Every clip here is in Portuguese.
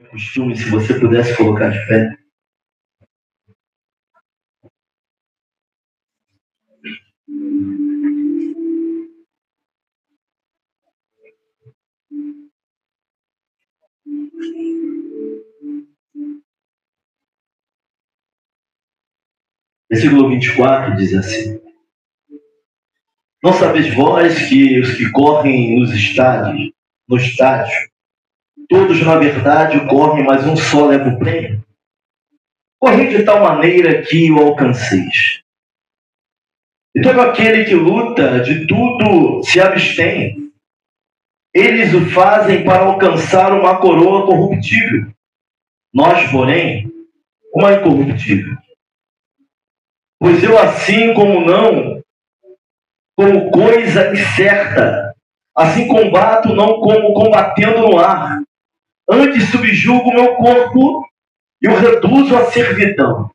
Costume, se você pudesse colocar de pé. Versículo 24 diz assim: Não sabeis vós que os que correm no estádio, todos na verdade correm, mas um só leva o prêmio? Correi de tal maneira que o alcanceis. E todo aquele que luta de tudo se abstém. Eles o fazem para alcançar uma coroa corruptível. Nós, porém, uma incorruptível. Pois eu assim como coisa incerta, assim combato, não como combatendo no ar. Antes subjugo o meu corpo e o reduzo à servidão,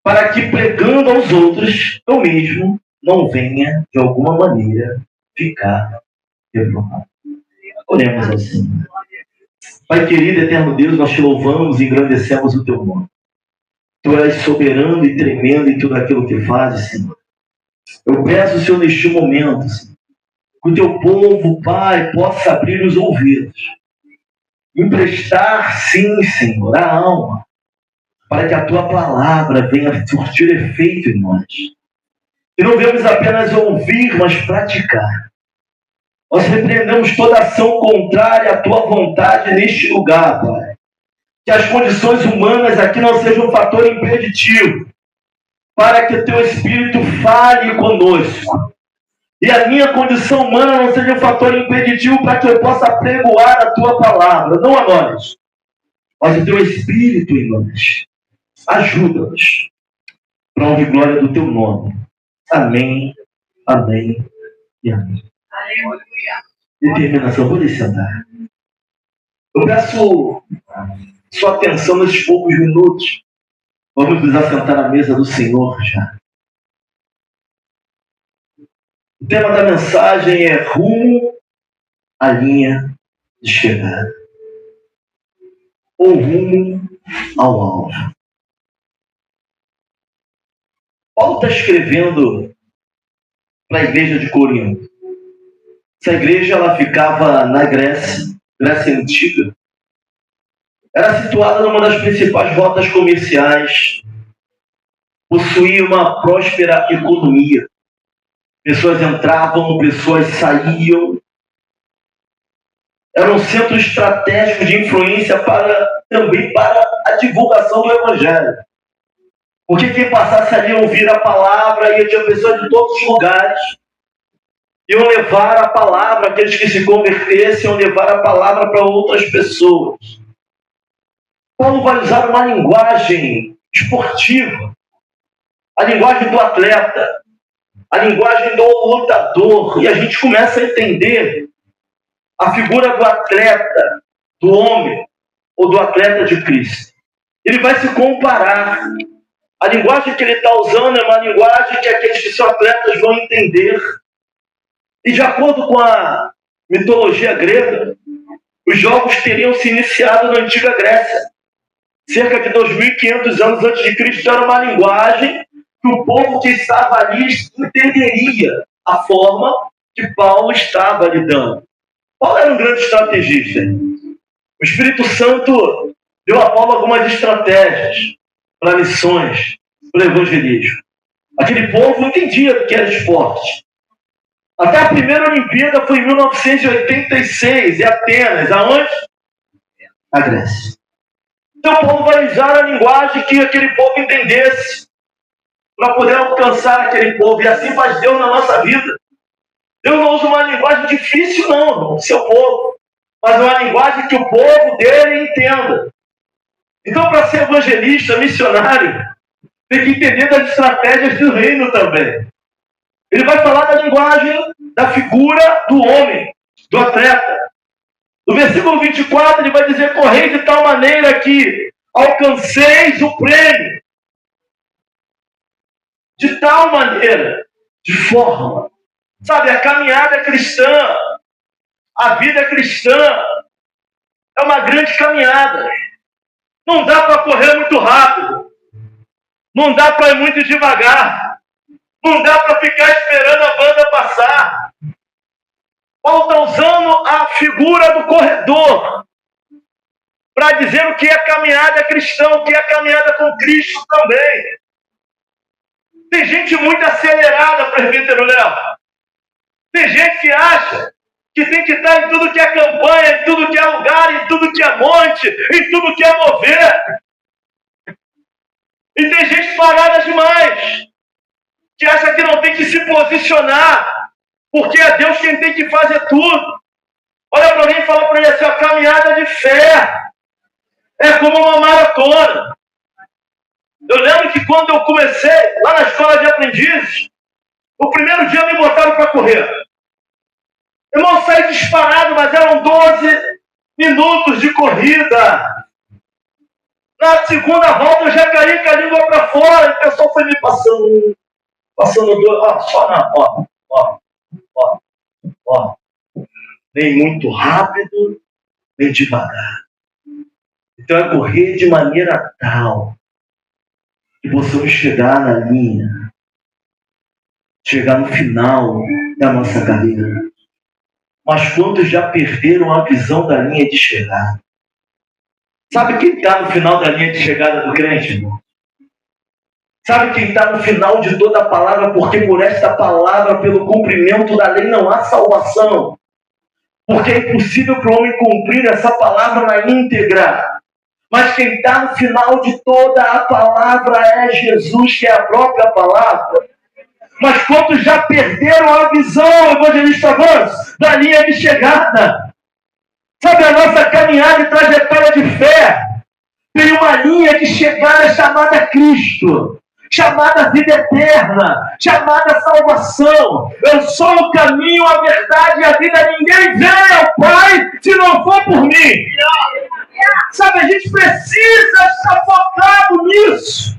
para que pregando aos outros, eu mesmo não venha, de alguma maneira, ficar reprovado. Oremos assim. Pai querido, eterno Deus, nós te louvamos e engrandecemos o teu nome. Tu és soberano e tremendo em tudo aquilo que fazes, Senhor. Eu peço, Senhor, neste momento, Senhor, que o teu povo, Pai, possa abrir os ouvidos, emprestar, sim, Senhor, a alma, para que a tua palavra venha surtir efeito em nós. Que não venhamos apenas ouvir, mas praticar. Nós repreendemos toda ação contrária à tua vontade neste lugar, Pai. Que as condições humanas aqui não sejam um fator impeditivo para que o teu Espírito fale conosco. E a minha condição humana não seja um fator impeditivo para que eu possa pregoar a tua palavra, não a nós, mas o teu Espírito em nós. Ajuda-nos para a honra e glória do teu nome. Amém, amém e amém. Determinação, vou sentar. Eu peço sua atenção nesses poucos minutos. Vamos nos assentar à mesa do Senhor já. O tema da mensagem é rumo à linha de chegada. Ou rumo ao alvo. Paulo está escrevendo para a igreja de Corinto. Essa igreja ela ficava na Grécia Antiga. Era situada numa das principais rotas comerciais. Possuía uma próspera economia. Pessoas entravam, pessoas saíam. Era um centro estratégico de influência também para a divulgação do Evangelho. Porque quem passasse ali a ouvir a palavra, e tinha pessoas de todos os lugares, iam levar a palavra, aqueles que se convertessem, iam levar a palavra para outras pessoas. Paulo vai usar uma linguagem esportiva, a linguagem do atleta, a linguagem do lutador, e a gente começa a entender a figura do atleta, do homem, ou do atleta de Cristo. Ele vai se comparar. A linguagem que ele está usando é uma linguagem que aqueles que são atletas vão entender. E de acordo com a mitologia grega, os jogos teriam se iniciado na antiga Grécia. Cerca de 2.500 anos antes de Cristo, era uma linguagem que o povo que estava ali entenderia a forma que Paulo estava lidando. Paulo era um grande estrategista. O Espírito Santo deu a Paulo algumas estratégias para missões, para o evangelismo. Aquele povo entendia o que era esporte. Até a primeira Olimpíada foi em 1986, em Atenas. Aonde? Na Grécia. Então Paulo vai usar a linguagem que aquele povo entendesse para poder alcançar aquele povo. E assim faz Deus na nossa vida. Deus não usa uma linguagem difícil, não, do seu povo. Mas uma linguagem que o povo dele entenda. Então, para ser evangelista, missionário, tem que entender das estratégias do reino também. Ele vai falar da linguagem, da figura do homem, do atleta. No versículo 24, ele vai dizer: correi de tal maneira que alcanceis o prêmio. De tal maneira, de forma. Sabe, a caminhada cristã, a vida cristã, É uma grande caminhada. Não dá para correr muito rápido. Não dá para ir muito devagar. Não dá para ficar esperando a banda passar. Paulo está usando a figura do corredor para dizer o que é caminhada cristã, o que é caminhada com Cristo também. Tem gente muito acelerada, presbítero Léo. Tem gente que acha que tem que estar em tudo que é campanha, em tudo que é lugar, em tudo que é monte, em tudo que é mover. E tem gente parada demais, que acha que não tem que se posicionar, porque é Deus quem tem que fazer tudo. Olha para alguém e fala para ele assim, a caminhada de fé é como uma maratona. Eu lembro que quando eu comecei, lá na escola de aprendizes, o primeiro dia me botaram para correr. Eu não saí disparado, mas eram 12 minutos de corrida. Na segunda volta eu já caí com a língua para fora, o pessoal foi me passando só na, nem muito rápido, nem devagar. Então é correr de maneira tal que possamos chegar na linha, chegar no final da nossa carreira. Mas quantos já perderam a visão da linha de chegada? Sabe quem está no final da linha de chegada do crente, irmão? Sabe quem está no final de toda a palavra? Porque por esta palavra, pelo cumprimento da lei, não há salvação. Porque é impossível para o homem cumprir essa palavra na íntegra. Mas quem está no final de toda a palavra é Jesus, que é a própria palavra. Mas quantos já perderam a visão, evangelista Vance, da linha de chegada? Sabe, a nossa caminhada e trajetória de fé tem uma linha de chegada chamada Cristo, chamada vida eterna, chamada salvação. Eu sou o caminho, a verdade e a vida. Ninguém vem ao Pai se não for por mim. Sabe, a gente precisa estar focado nisso.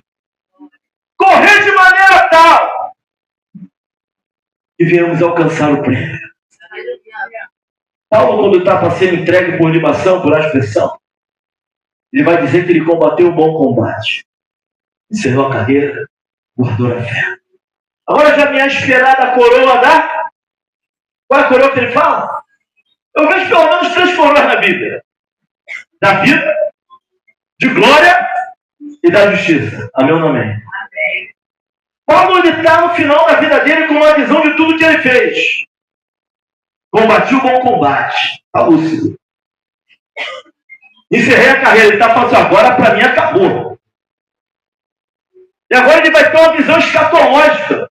Correr de maneira tal que venhamos alcançar o prêmio. Paulo, quando está para ser entregue por libação, por aspersão, ele vai dizer que ele combateu o bom combate, encerrou a carreira, guardou a fé. Agora já me é esperada a coroa da... Qual é a coroa que ele fala? Eu vejo pelo menos 3 coroas na Bíblia. Da vida, de glória e da justiça. A meu nome. Amém. Paulo está no final da vida dele com uma visão de tudo que ele fez. Combati o bom combate. Está lúcido. Encerrei a carreira. Ele está falando assim, agora para mim acabou. E agora ele vai ter uma visão escatológica. O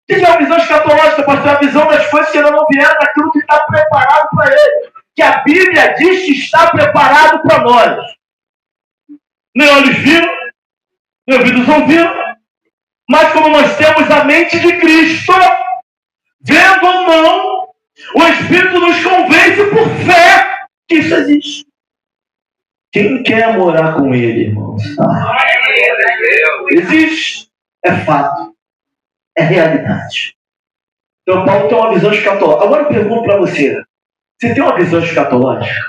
que é uma visão escatológica? Pastor, a visão das coisas que ainda não vieram, daquilo que está preparado para ele. Que a Bíblia diz que está preparado para nós. Nem olhos viram, nem ouvidos ouviram. Mas como nós temos a mente de Cristo, vendo ou não, o Espírito nos convence por fé que isso existe. Quem quer morar com Ele, irmãos? Existe. É fato. É realidade. Então Paulo tem uma visão escatológica. Agora eu pergunto para você. Você tem uma visão escatológica?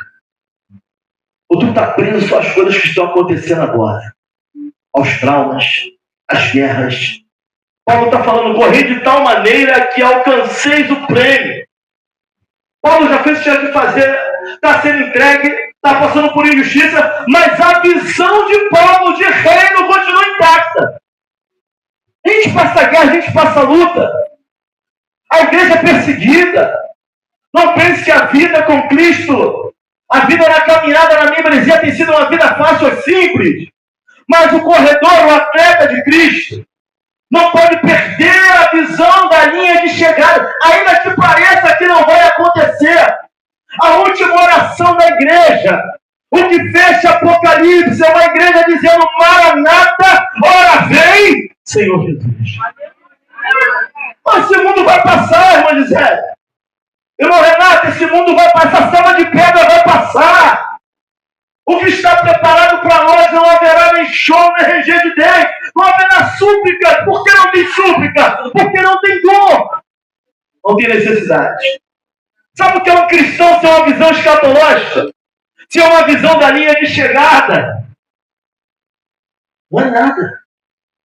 Ou tu está preso só às coisas que estão acontecendo agora? Aos traumas, às guerras. Paulo está falando, correr de tal maneira que alcanceis o prêmio. Paulo já fez o que tinha que fazer, está sendo entregue, está passando por injustiça, mas a visão de Paulo de reino continua intacta. A gente passa guerra, a gente passa luta. A igreja é perseguida. Não pense que a vida com Cristo, a vida na caminhada, na membresia, tem sido uma vida fácil ou simples. Mas o corredor, o atleta de Cristo, não pode perder a visão da linha de chegada, ainda que pareça que não vai acontecer. A última oração da igreja, o que fecha Apocalipse, é uma igreja dizendo, Maranata, ora vem, Senhor Jesus. Mas esse mundo vai passar, irmã Gisele. Irmão Renato, esse mundo vai passar, a selva de pedra vai passar. O que está preparado para nós não haverá nem choro, nem ranger de dente. Não haverá súplica. Por que não tem súplica? Porque não tem dor. Não tem necessidade. Sabe o que é um cristão ter uma visão escatológica? Se é uma visão da linha de chegada, não é nada.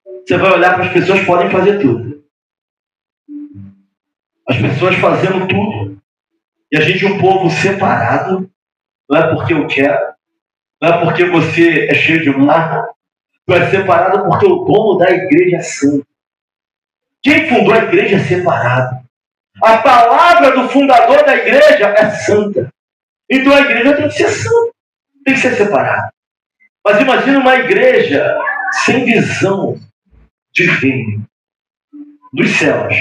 Você vai olhar para as pessoas, podem fazer tudo. As pessoas fazendo tudo. E a gente, um povo separado, não é porque eu quero, não é porque você é cheio de marra, tu é separado porque o dono da igreja é santo. Quem fundou a igreja é separado. A palavra do fundador da igreja é santa. Então a igreja tem que ser santa, tem que ser separada. Mas imagina uma igreja sem visão de reino dos céus.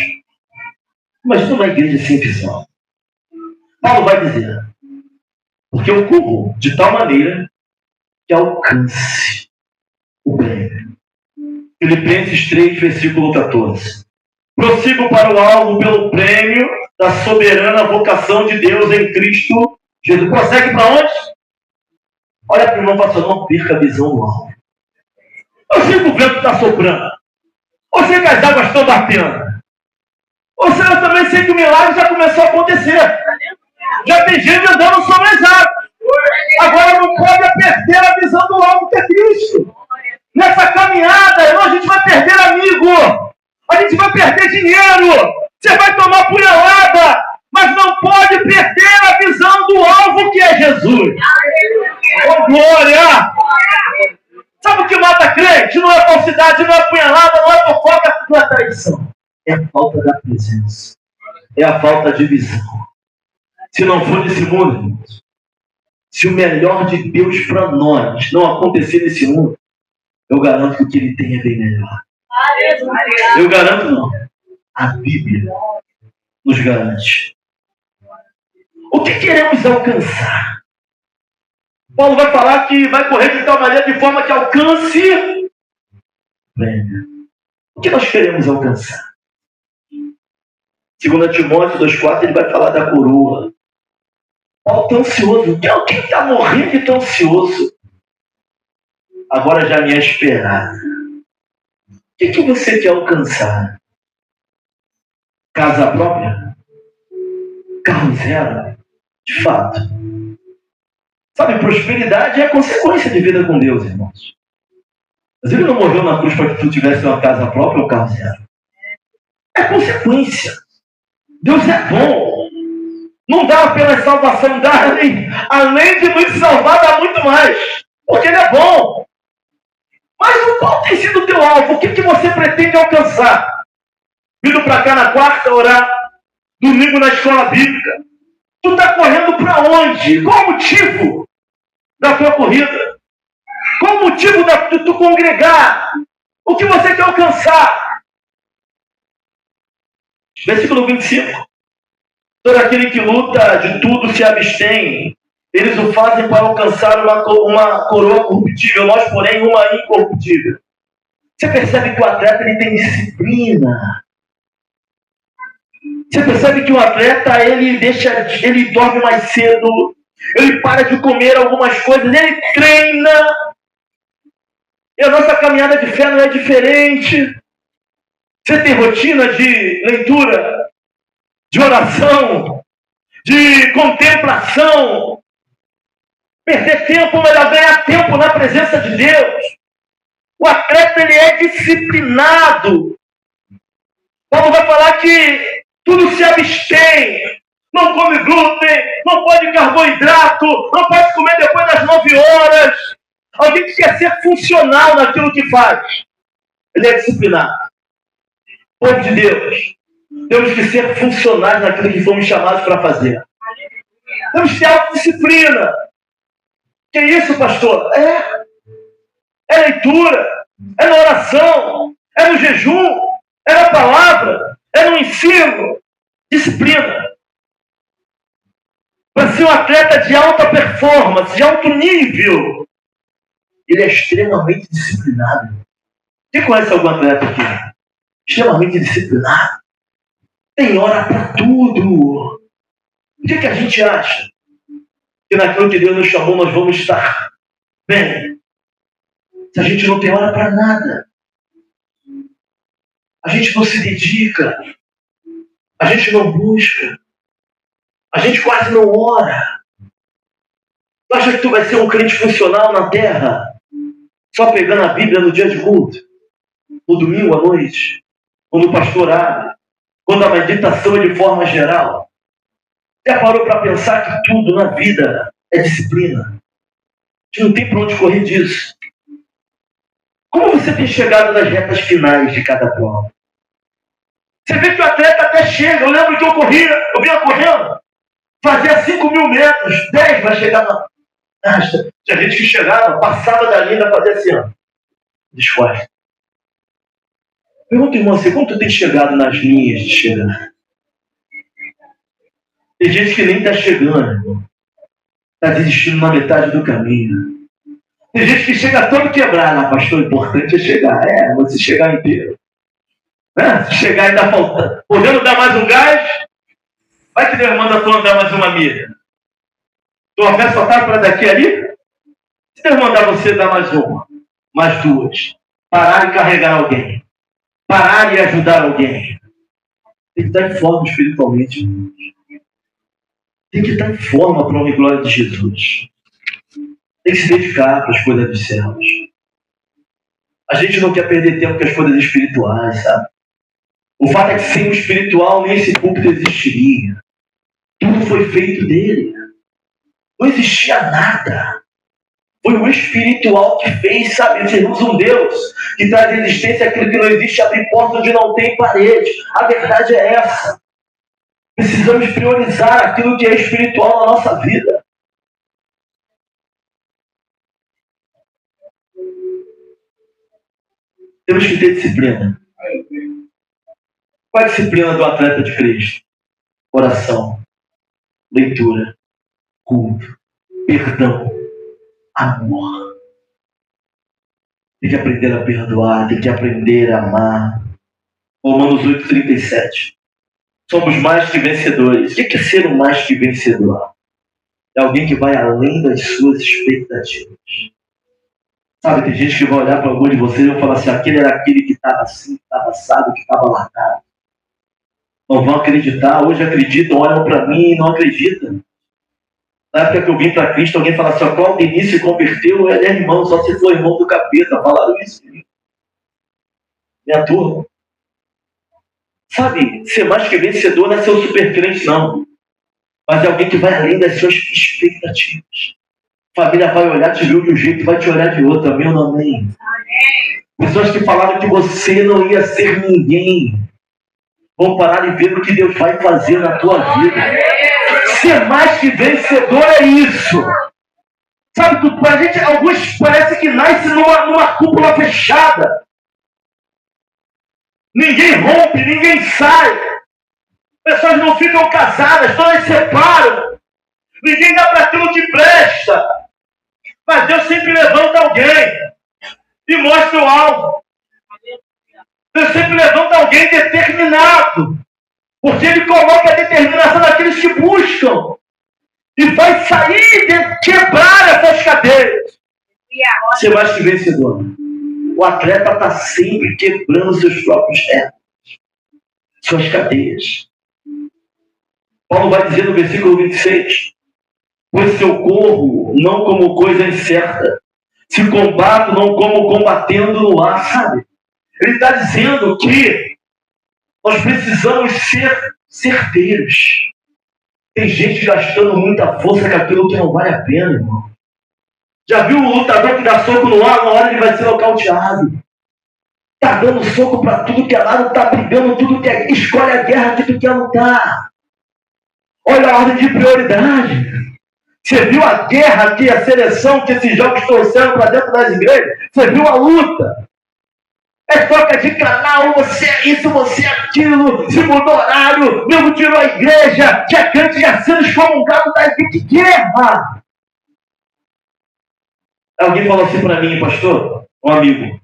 Imagina uma igreja sem visão. Paulo vai dizer, porque eu corro de tal maneira que alcance o prêmio. Filipenses 3, versículo 14. Prossigo para o alvo pelo prêmio da soberana vocação de Deus em Cristo Jesus. Prossegue para onde? Olha para o irmão, pastor, não perca a visão do alvo. Eu sei que o vento está soprando. Eu sei que as águas estão batendo. Ou seja, eu também sei que o milagre já começou a acontecer. Já tem gente andando sobre as águas. Agora não pode perder a visão do alvo que é Cristo. Nessa caminhada, irmão, a gente vai perder amigo. A gente vai perder dinheiro. Você vai tomar punhalada. Mas não pode perder a visão do alvo que é Jesus. Oh, glória! Sabe o que mata crente? Não é falsidade, não é punhalada, não é fofoca, não é traição. É a falta da presença. É a falta de visão. Se não for desse mundo, irmãos, se o melhor de Deus para nós não acontecer nesse mundo, eu garanto que o que ele tem é bem melhor. Eu garanto não. A Bíblia nos garante. O que queremos alcançar? Paulo vai falar que vai correr de tal maneira de forma que alcance prêmio. O que nós queremos alcançar? 2 Timóteo 2,4, ele vai falar da coroa. Paulo está ansioso. Quem está morrendo e está ansioso? Agora já me é esperado. O que você quer alcançar? Casa própria? Carro zero? De fato. Sabe, prosperidade é a consequência de vida com Deus, irmãos. Mas ele não morreu na cruz para que tu tivesse uma casa própria ou um carro zero. É consequência. Deus é bom. Não dá apenas salvação, dá além de nos salvar, dá muito mais. Porque ele é bom. Mas qual tem sido o teu alvo? O que você pretende alcançar? Vindo para cá na quarta, orar. Domingo na escola bíblica. Tu está correndo para onde? Qual o motivo da tua corrida? Qual o motivo de tu congregar? O que você quer alcançar? Versículo 25. Todo aquele que luta de tudo se abstém. Eles o fazem para alcançar uma coroa corruptível, nós, porém, uma incorruptível. Você percebe que o atleta ele tem disciplina. Você percebe que o atleta ele dorme mais cedo, ele para de comer algumas coisas, ele treina. E a nossa caminhada de fé não é diferente. Você tem rotina de leitura, de oração, de contemplação. Perder tempo, melhor ganhar tempo na presença de Deus. O atleta ele é disciplinado. Paulo vai falar que tudo se abstém. Não come glúten, não pode carboidrato, não pode comer depois das 9 horas. Alguém que quer ser funcional naquilo que faz. Ele é disciplinado. Povo de Deus, temos que ser funcionais naquilo que fomos chamados para fazer. Temos que ter autodisciplina. Que isso, pastor? É leitura, é na oração, é no jejum, é na palavra, é no ensino. Disciplina. Para ser um atleta de alta performance, de alto nível, ele é extremamente disciplinado. Quem conhece algum atleta aqui? Extremamente disciplinado. Tem hora para tudo. O que a gente acha? Que naquilo que Deus nos chamou nós vamos estar bem. Se a gente não tem hora para nada. A gente não se dedica. A gente não busca. A gente quase não ora. Tu acha que tu vai ser um crente funcional na terra? Só pegando a Bíblia no dia de culto? No domingo à noite? Ou no pastorado? Quando a meditação é de forma geral? Já parou para pensar que tudo na vida é disciplina? A gente não tem para onde correr disso. Como você tem chegado nas retas finais de cada prova? Você vê que o atleta até chega. Eu lembro que eu vinha correndo, fazia 5.000 metros, 10 vai chegar na... Tinha gente que chegava, passava da linha, fazia assim, ó. Descosta. Pergunta, irmão, assim, como tu tem chegado nas linhas de chegar? Tem gente que nem está chegando, irmão. Está desistindo na metade do caminho. Tem gente que chega todo quebrado. Ah, pastor, o importante é chegar. Você chegar inteiro. Se chegar e está faltando. Podendo dar mais um gás, vai que Deus manda tu andar mais uma milha. Tua fé só está para daqui ali? Se Deus mandar você dar mais uma, mais duas, parar e carregar alguém, parar e ajudar alguém, tem que estar em forma espiritualmente. Tem que estar em forma para a honra e glória de Jesus. Tem que se dedicar para as coisas dos céus. A gente não quer perder tempo com as coisas espirituais, sabe? O fato é que sem o espiritual nem esse púlpito existiria. Tudo foi feito dele. Não existia nada. Foi o espiritual que fez, sabe? Servimos um Deus que traz existência àquilo que não existe, abre porta onde não tem parede. A verdade é essa. Precisamos priorizar aquilo que é espiritual na nossa vida. Temos que ter disciplina. Qual é a disciplina do atleta de Cristo? Oração, leitura, culto, perdão, amor. Tem que aprender a perdoar, tem que aprender a amar. Romanos 8:37. Somos mais que vencedores. O que é ser um mais que vencedor? É alguém que vai além das suas expectativas. Sabe, tem gente que vai olhar para algum de vocês e vai falar assim, aquele era aquele que estava assim, que estava assado, que estava largado. Não vão acreditar, hoje acreditam, olham para mim e não acreditam. Na época que eu vim para Cristo, alguém fala assim, qual Denise se converteu? Ele é irmão, só se for irmão do capeta. Falaram isso. Minha turma. Sabe, ser mais que vencedor não é ser um super crente, não. Mas é alguém que vai além das suas expectativas. A família vai olhar, te viu de um jeito, vai te olhar de outro. Amém ou não amém? Pessoas que falaram que você não ia ser ninguém vão parar e ver o que Deus vai fazer na tua vida. Ser mais que vencedor é isso. Sabe, a gente, alguns parece que nasce numa cúpula fechada. Ninguém rompe, ninguém sai. Pessoas não ficam casadas, todas separam. Ninguém dá para aquilo que presta. Mas Deus sempre levanta alguém e mostra o alvo. Deus sempre levanta alguém determinado. Porque Ele coloca a determinação daqueles que buscam. E vai sair de quebrar essas cadeias. Ser mais que vencedor. O atleta está sempre quebrando seus próprios recordes, suas cadeias. Paulo vai dizer no versículo 26, pois se eu corro, não como coisa incerta, se combato, não como combatendo no ar, sabe? Ele está dizendo que nós precisamos ser certeiros. Tem gente gastando muita força com aquilo que não vale a pena, irmão. Já viu o lutador que dá soco no ar, na hora ele vai ser nocauteado? Está dando soco para tudo que é lado, está brigando tudo que é... Escolhe a guerra que tu quer lutar. Olha a ordem de prioridade. Você viu a guerra que a seleção, que esses jogos trouxeram para dentro das igrejas? Você viu a luta? É troca de canal, você é isso, você é aquilo, se mudou horário, mesmo tirou a igreja, tinha crente já sendo excomungado da igreja. Que guerra! Alguém falou assim para mim, pastor, um amigo,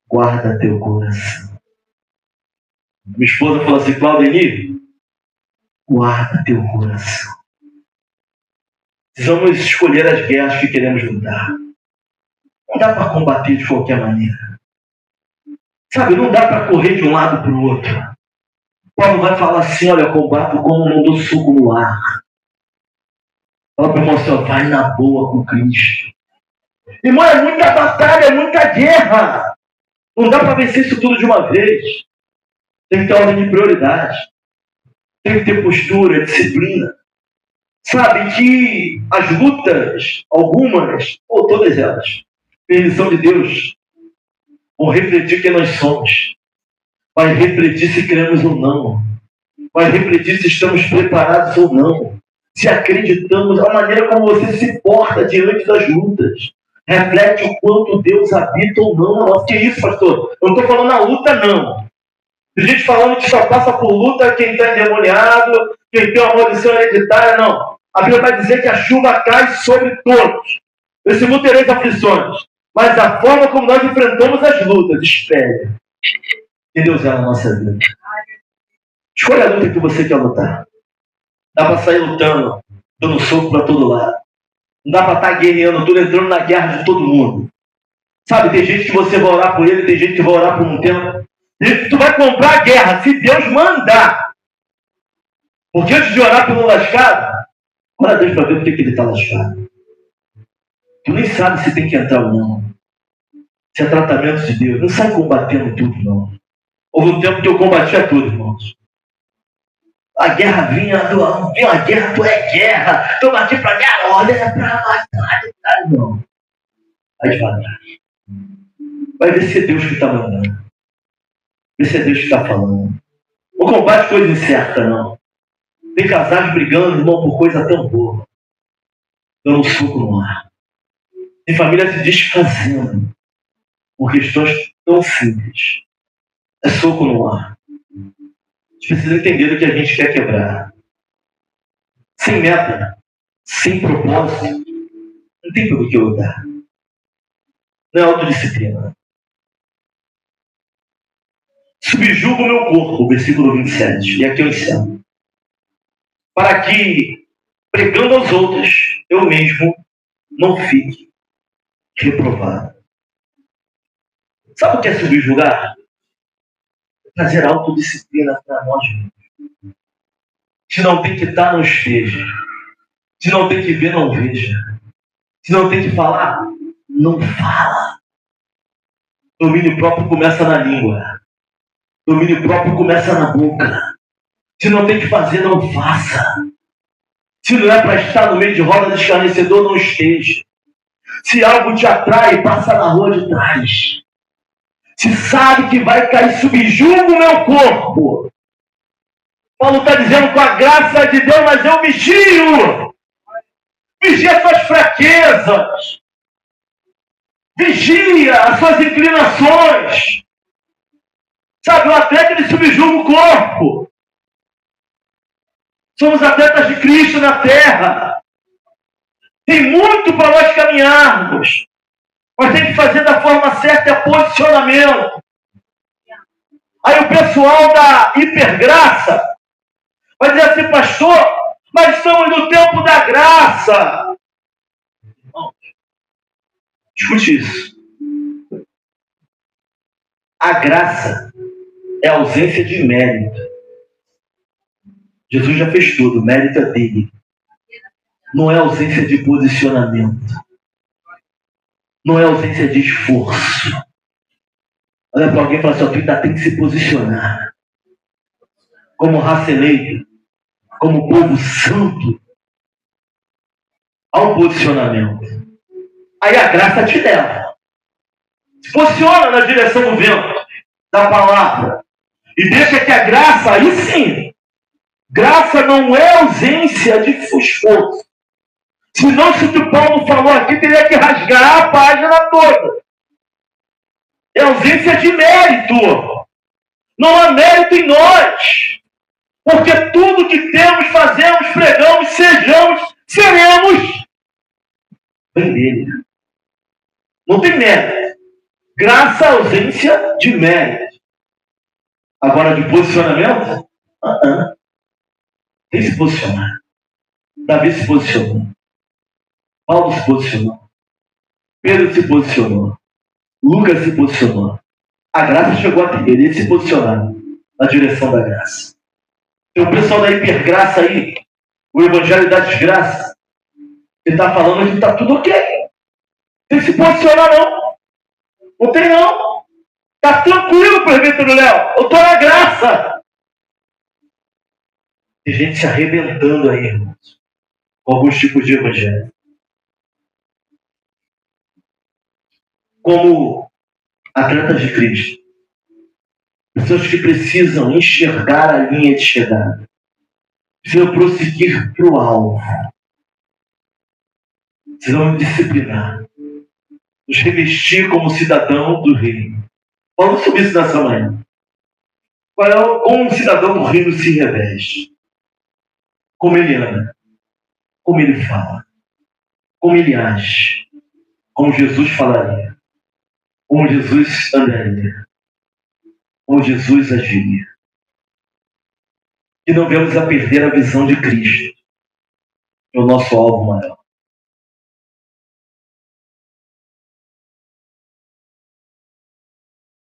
guarda teu coração. Minha esposa falou assim, Claudeni, guarda teu coração. Precisamos escolher as guerras que queremos lutar. Não dá para combater de qualquer maneira. Sabe, não dá para correr de um lado para o outro. Paulo vai falar assim, olha, eu combato como não dou soco no ar. Fala para o irmão assim, vai na boa com Cristo. Irmão, é muita batalha, é muita guerra. Não dá para vencer isso tudo de uma vez. Tem que ter ordem de prioridade. Tem que ter postura, disciplina. Sabe que as lutas, algumas, ou todas elas, permissão de Deus, vão refletir quem nós somos. Vai refletir se queremos ou não. Vai refletir se estamos preparados ou não. Se acreditamos, a maneira como você se porta diante das lutas. Reflete o quanto Deus habita ou não na nossa. Que isso, pastor? Eu não estou falando na luta, não. Tem gente falando que só passa por luta quem está endemoniado, quem tem uma maldição hereditária, não. A Bíblia vai dizer que a chuva cai sobre todos. Esse mundo tereis aflições. Mas a forma como nós enfrentamos as lutas, espere. Que Deus é na nossa vida. Escolha a luta que você quer lutar. Dá para sair lutando, dando soco para todo lado. Não dá para estar guerreando tudo, entrando na guerra de todo mundo. Sabe, tem gente que você vai orar por ele, tem gente que vai orar por um tempo. E tu vai comprar a guerra, se Deus mandar. Porque antes de orar pelo lascado, ora a Deus para ver por que ele está lascado. Tu nem sabe se tem que entrar ou não. Se é tratamento de Deus. Não sai combatendo tudo, não. Houve um tempo que eu combatia tudo, irmãos. A guerra vinha a guerra, tu é guerra. Estamos aqui para guerra, olha, é para matar. Não. Vai devagar. Vai ver se é Deus que está mandando. Vê se é Deus que está falando. Não combate coisa incerta, não. Tem casais brigando, irmão, por coisa tão boa. Dando um soco no ar. Tem família se desfazendo por questões tão simples. É soco no ar. A gente precisa entender o que a gente quer quebrar. Sem meta, sem propósito, não tem por que lutar. Não é autodisciplina. Subjugo o meu corpo, versículo 27. E aqui eu encerro. Para que, pregando aos outros, eu mesmo não fique reprovado. Sabe o que é subjugar? Trazer autodisciplina para nós mesmos. Se não tem que estar, não esteja. Se não tem que ver, não veja. Se não tem que falar, não fala. Domínio próprio começa na língua. Domínio próprio começa na boca. Se não tem que fazer, não faça. Se não é para estar no meio de roda de escarnecedor, não esteja. Se algo te atrai, passa na rua de trás. Se sabe que vai cair, subjuga o meu corpo. Paulo está dizendo com a graça de Deus, mas eu vigio. Vigia as suas fraquezas. Vigia as suas inclinações. Sabe, o atleta ele subjuga o corpo. Somos atletas de Cristo na terra. Tem muito para nós caminharmos. Mas tem que fazer da forma certa, é posicionamento. Aí o pessoal da hipergraça vai dizer assim, pastor, mas estamos no tempo da graça. Não. Escute isso. A graça é a ausência de mérito. Jesus já fez tudo, o mérito é dele. Não é ausência de posicionamento. Não é ausência de esforço. Olha para alguém e fala assim, tu ainda tem que se posicionar. Como raça eleita, como povo santo, há um posicionamento. Aí a graça te leva. Se posiciona na direção do vento, da palavra. E deixa que a graça, aí sim, graça não é ausência de esforço. Senão, se o Paulo falou aqui, teria que rasgar a página toda. É ausência de mérito. Não há mérito em nós. Porque tudo que temos, fazemos, pregamos, sejamos, seremos, vem dele. Não tem mérito. Graça, ausência de mérito. Agora, de posicionamento? Tem que se posicionar. Davi se posicionou. Paulo se posicionou. Pedro se posicionou. Lucas se posicionou. A graça chegou até ele. Eles se posicionaram na direção da graça. Tem o pessoal da hipergraça aí. O evangelho da desgraça. Ele está falando que está tudo ok. Tem que se posicionar, não. Não tem, não. Está tranquilo, presbítero Léo. Eu estou na graça. Tem gente se arrebentando aí, irmãos, com alguns tipos de evangelho. Como atletas de Cristo. Pessoas que precisam enxergar a linha de chegada. Precisam prosseguir para o alvo. Precisam disciplinar. Nos revestir como cidadão do reino. Falando sobre isso nessa manhã. Como um cidadão do reino se reveste? Como ele anda? Como ele fala? Como ele age? Como Jesus falaria? Como Jesus andaria? Como Jesus agiria? E não vemos a perder a visão de Cristo, que é o nosso alvo maior.